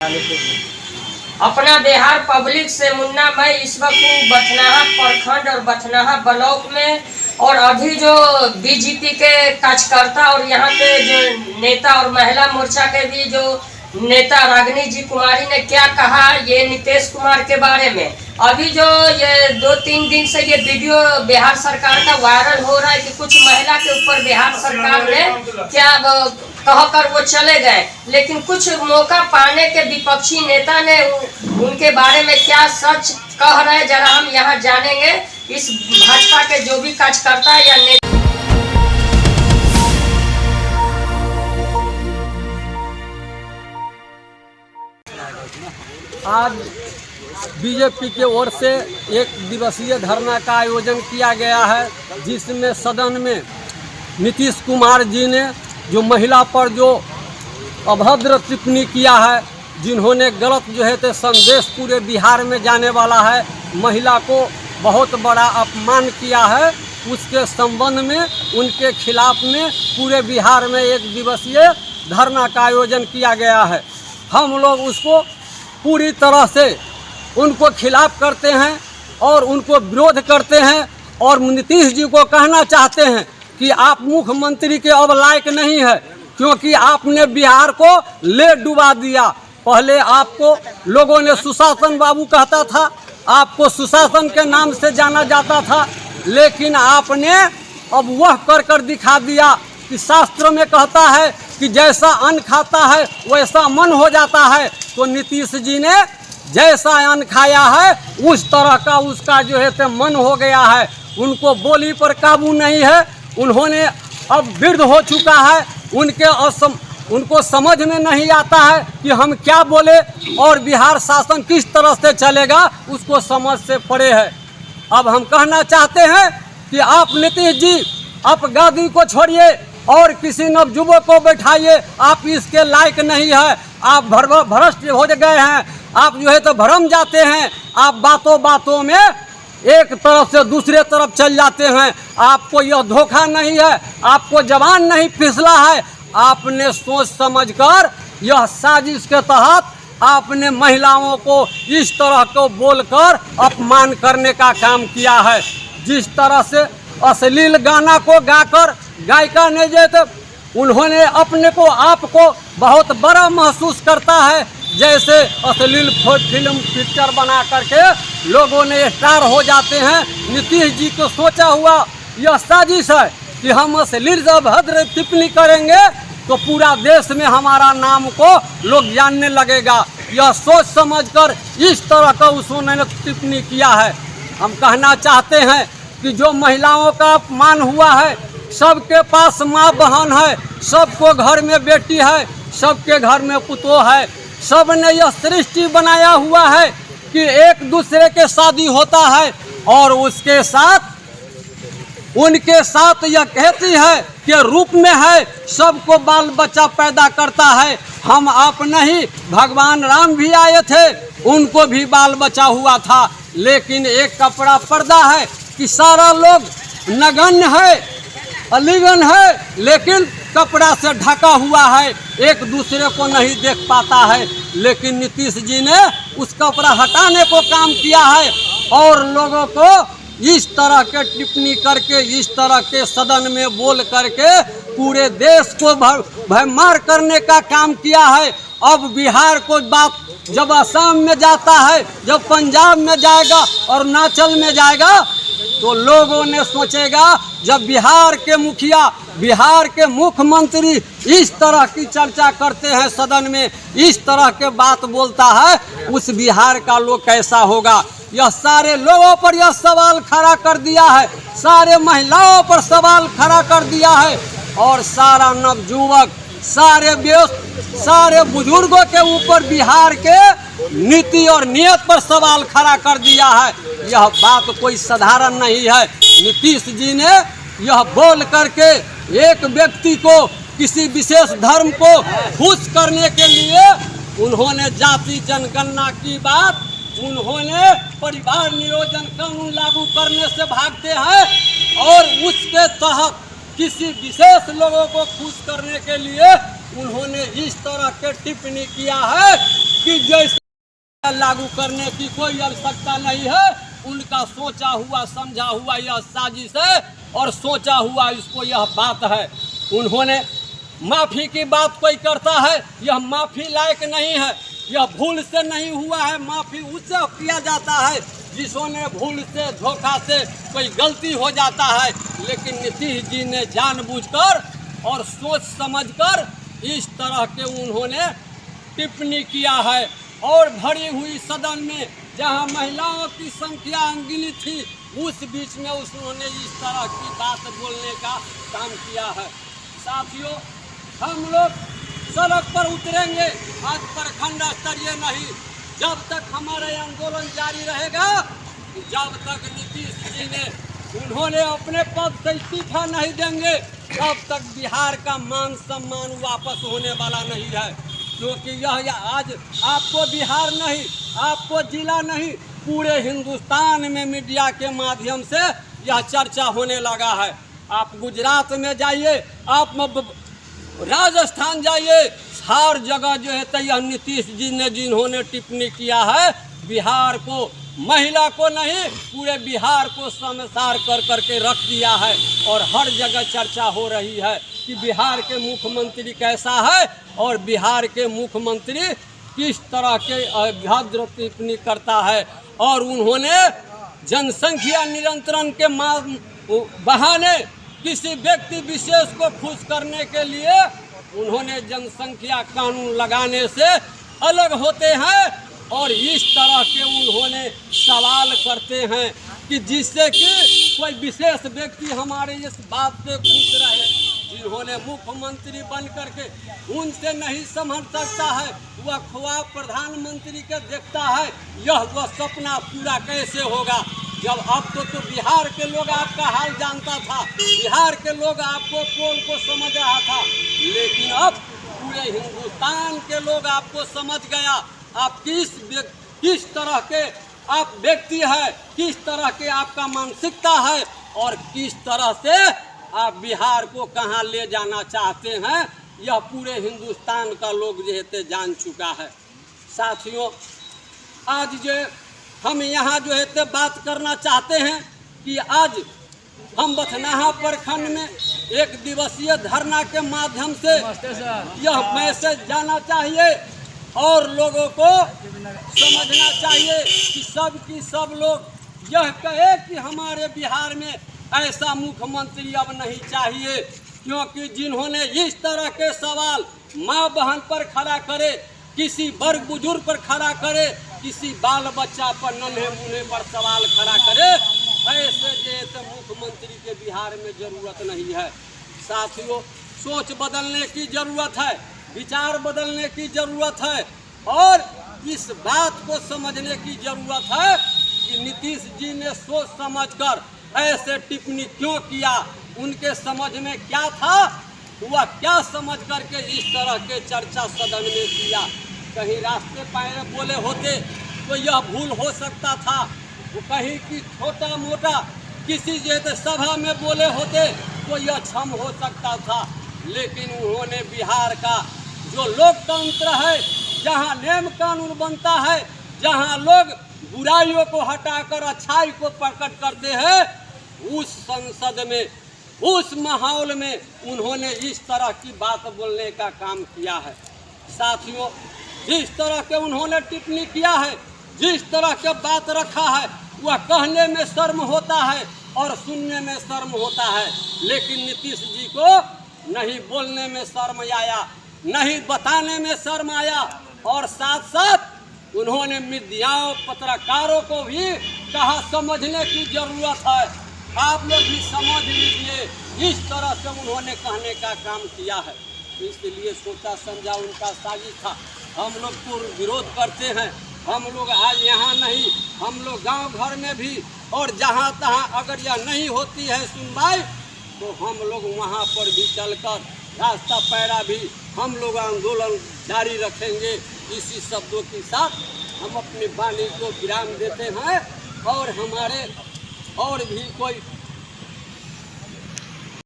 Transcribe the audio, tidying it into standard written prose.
अपना बिहार पब्लिक से मुन्ना मैं इस वक्त हूँ बथनाहा प्रखंड और बथनाहा ब्लॉक में। और अभी जो बीजेपी के कार्यकर्ता और यहाँ पे जो नेता और महिला मोर्चा के भी जो नेता रागिनी जी कुमारी ने क्या कहा ये नीतीश कुमार के बारे में। अभी जो ये 2-3 दिन से ये वीडियो बिहार सरकार का वायरल हो रहा है कि कुछ महिला के ऊपर बिहार सरकार ने क्या कहकर वो चले गए, लेकिन कुछ मौका पाने के विपक्षी नेता ने उनके बारे में क्या सच कह रहे जरा हम यहाँ जानेंगे। इस भाजपा के जो भी कार्यकर्ता या नेता आज बीजेपी की ओर से 1 दिवसीय धरना का आयोजन किया गया है, जिसमें सदन में नीतीश कुमार जी ने जो महिला पर जो अभद्र टिप्पणी किया है, जिन्होंने गलत जो है तो संदेश पूरे बिहार में जाने वाला है, महिला को बहुत बड़ा अपमान किया है, उसके संबंध में उनके खिलाफ में पूरे बिहार में 1 दिवसीय धरना का आयोजन किया गया है। हम लोग उसको पूरी तरह से उनको खिलाफ करते हैं और उनको विरोध करते हैं और नीतीश जी को कहना चाहते हैं कि आप मुख्यमंत्री के अब लायक नहीं है, क्योंकि आपने बिहार को ले डुबा दिया। पहले आपको लोगों ने सुशासन बाबू कहता था, आपको सुशासन के नाम से जाना जाता था, लेकिन आपने अब वह कर दिखा दिया कि शास्त्र में कहता है कि जैसा अन्न खाता है वैसा मन हो जाता है। तो नीतीश जी ने जैसा अन्न खाया है उस तरह का उसका जो है तो मन हो गया है, उनको बोली पर काबू नहीं है, उन्होंने अब वृद्ध हो चुका है, उनको समझ में नहीं आता है कि हम क्या बोले और बिहार शासन किस तरह से चलेगा, उसको समझ से परे है। अब हम कहना चाहते हैं कि आप नीतीश जी आप गादी को छोड़िए और किसी नवयुवक को बैठाइए, आप इसके लायक नहीं है, आप भ्रष्ट हो गए हैं, आप जो है तो भ्रम जाते हैं, आप बातों बातों में एक तरफ से दूसरे तरफ चल जाते हैं, आपको यह धोखा नहीं है, आपको जवान नहीं फिसला है, आपने सोच समझकर यह साजिश के तहत आपने महिलाओं को इस तरह को बोलकर अपमान करने का काम किया है। जिस तरह से अश्लील गाना को गाकर गायिका ने जो उन्होंने अपने को आप को बहुत बड़ा महसूस करता है, जैसे अश्लील फिल्म पिक्चर बना करके लोगों ने स्टार हो जाते हैं। नीतीश जी को सोचा हुआ यह साजिश है कि हम अश्लील अभद्र टिप्पणी करेंगे तो पूरा देश में हमारा नाम को लोग जानने लगेगा। यह सोच समझकर इस तरह का उन्होंने टिप्पणी किया है। हम कहना चाहते हैं कि जो महिलाओं का अपमान हुआ है, सबके पास माँ बहन है, सबको घर में बेटी है, सबके घर में पुतोह है, सब ने यह सृष्टि बनाया हुआ है कि एक दूसरे के शादी होता है और उसके साथ उनके साथ यह कहती है कि रूप में है, सबको बाल बच्चा पैदा करता है। हम आप नहीं, भगवान राम भी आए थे, उनको भी बाल बच्चा हुआ था, लेकिन एक कपड़ा पर्दा है कि सारा लोग नगण्य है, अलिगन है, लेकिन कपड़ा से ढका हुआ है, एक दूसरे को नहीं देख पाता है। लेकिन नीतीश जी ने उस कपड़ा हटाने को काम किया है और लोगों को इस तरह के टिप्पणी करके, इस तरह के सदन में बोल करके पूरे देश को भयमार करने का काम किया है। अब बिहार को बात जब असम में जाता है, जब पंजाब में जाएगा और अरुणाचल में जाएगा, तो लोगों ने सोचेगा जब बिहार के मुखिया, बिहार के मुख्यमंत्री इस तरह की चर्चा करते हैं सदन में, इस तरह के बात बोलता है, उस बिहार का लोग कैसा होगा। यह सारे लोगों पर यह सवाल खड़ा कर दिया है, सारे महिलाओं पर सवाल खड़ा कर दिया है और सारा नवयुवक, सारे बुजुर्गों के ऊपर बिहार के नीति और नियत पर सवाल खड़ा कर दिया है। यह बात कोई साधारण नहीं है। नीतीश जी ने यह बोल करके एक व्यक्ति को, किसी विशेष धर्म को खुश करने के लिए उन्होंने जाति जनगणना की बात, उन्होंने परिवार नियोजन कानून लागू करने से भागते हैं और उसके तहत किसी विशेष लोगों को खुश करने के लिए उन्होंने इस तरह के टिप्पणी किया है। कि जैसे लागू करने की कोई आवश्यकता नहीं है। उनका सोचा हुआ समझा हुआ यह साजिश है और सोचा हुआ इसको यह बात है। उन्होंने माफ़ी की बात कोई करता है, यह माफ़ी लायक नहीं है। यह भूल से नहीं हुआ है, माफ़ी उससे किया जाता है जिसने भूल से धोखा से कोई गलती हो जाता है। लेकिन नीतीश जी ने जानबूझकर और सोच समझकर इस तरह के उन्होंने टिप्पणी किया है। और भरी हुई सदन में जहां महिलाओं की संख्या अनगिनत थी, उस बीच में उन्होंने इस तरह की बात बोलने का काम किया है। साथियों, हम लोग सड़क पर उतरेंगे, आज प्रखंड स्तरीय नहीं। जब तक हमारे आंदोलन जारी रहेगा, जब तक नीतीश जी ने उन्होंने अपने पद से इस्तीफा नहीं देंगे, तब तक बिहार का मान सम्मान वापस होने वाला नहीं है। क्योंकि यह आज आपको बिहार नहीं, आपको जिला नहीं, पूरे हिंदुस्तान में मीडिया के माध्यम से यह चर्चा होने लगा है। आप गुजरात में जाइए, आप राजस्थान जाइए, हर जगह जो है तो यह नीतीश जी ने जिन्होंने टिप्पणी किया है, बिहार को, महिला को नहीं, पूरे बिहार को शर्मसार कर करके रख दिया है। और हर जगह चर्चा हो रही है कि बिहार के मुख्यमंत्री कैसा है और बिहार के मुख्यमंत्री किस तरह के अभद्र टिप्पणी करता है। और उन्होंने जनसंख्या नियंत्रण के बहाने किसी व्यक्ति विशेष को खुश करने के लिए उन्होंने जनसंख्या कानून लगाने से अलग होते हैं और इस तरह के उन्होंने सवाल करते हैं कि जिससे कि कोई विशेष व्यक्ति हमारे इस बात से खुश रहे। जिन्होंने मुख्यमंत्री बन करके उनसे नहीं समझ सकता है, वह ख्वाब प्रधानमंत्री के देखता है, यह वह सपना पूरा कैसे होगा। जब अब तो बिहार के लोग आपका हाल जानता था, बिहार के लोग आपको पोल को समझ रहा था, लेकिन अब पूरे हिंदुस्तान के लोग आपको समझ गया। आप किस तरह के आप व्यक्ति है, किस तरह के आपका मानसिकता है और किस तरह से आप बिहार को कहाँ ले जाना चाहते हैं, यह पूरे हिंदुस्तान का लोग जो है जान चुका है। साथियों, आज जो हम यहाँ जो है बात करना चाहते हैं कि आज हम बथनाहा प्रखंड में एक दिवसीय धरना के माध्यम से यह मैसेज जाना चाहिए और लोगों को समझना चाहिए कि सब लोग यह कहे कि हमारे बिहार में ऐसा मुख्यमंत्री अब नहीं चाहिए। क्योंकि जिन्होंने इस तरह के सवाल माँ बहन पर खड़ा करे, किसी वर्ग बुजुर्ग पर खड़ा करे, किसी बाल बच्चा पर, नन्हे मुन्हे पर सवाल खड़ा करे, ऐसे जैसे मुख्यमंत्री के बिहार में जरूरत नहीं है। साथियों, सोच बदलने की जरूरत है, विचार बदलने की जरूरत है और इस बात को समझने की जरूरत है कि नीतीश जी ने सोच समझकर ऐसे टिप्पणी क्यों किया, उनके समझ में क्या था, वह क्या समझ करके इस तरह के चर्चा सदन में किया। कहीं रास्ते पाए बोले होते तो यह भूल हो सकता था, वो कहीं की छोटा मोटा किसी जैसे सभा में बोले होते तो यह क्षम हो सकता था। लेकिन उन्होंने बिहार का जो लोकतंत्र है, जहां नियम कानून बनता है, जहां लोग बुराइयों को हटाकर अच्छाई को प्रकट करते हैं, उस संसद में, उस माहौल में उन्होंने इस तरह की बात बोलने का काम किया है। साथियों, जिस तरह के उन्होंने टिप्पणी किया है, जिस तरह के बात रखा है, वह कहने में शर्म होता है और सुनने में शर्म होता है। लेकिन नीतीश जी को नहीं बोलने में शर्म आया, नहीं बताने में शर्म आया और साथ साथ उन्होंने मीडियाओं, पत्रकारों को भी कहा समझने की जरूरत है, आप लोग भी समझ लीजिए। इस तरह से उन्होंने कहने का काम किया है। इसलिए सोचा समझा उनका साजिश था। हम लोग तो विरोध करते हैं, हम लोग आज यहाँ नहीं, हम लोग गांव घर में भी और जहाँ तहाँ अगर यह नहीं होती है सुनवाई तो हम लोग वहाँ पर भी चलकर रास्ता पैरा भी हम लोग आंदोलन जारी रखेंगे। इसी शब्दों के साथ हम अपनी वाणी को विराम देते हैं और हमारे और भी कोई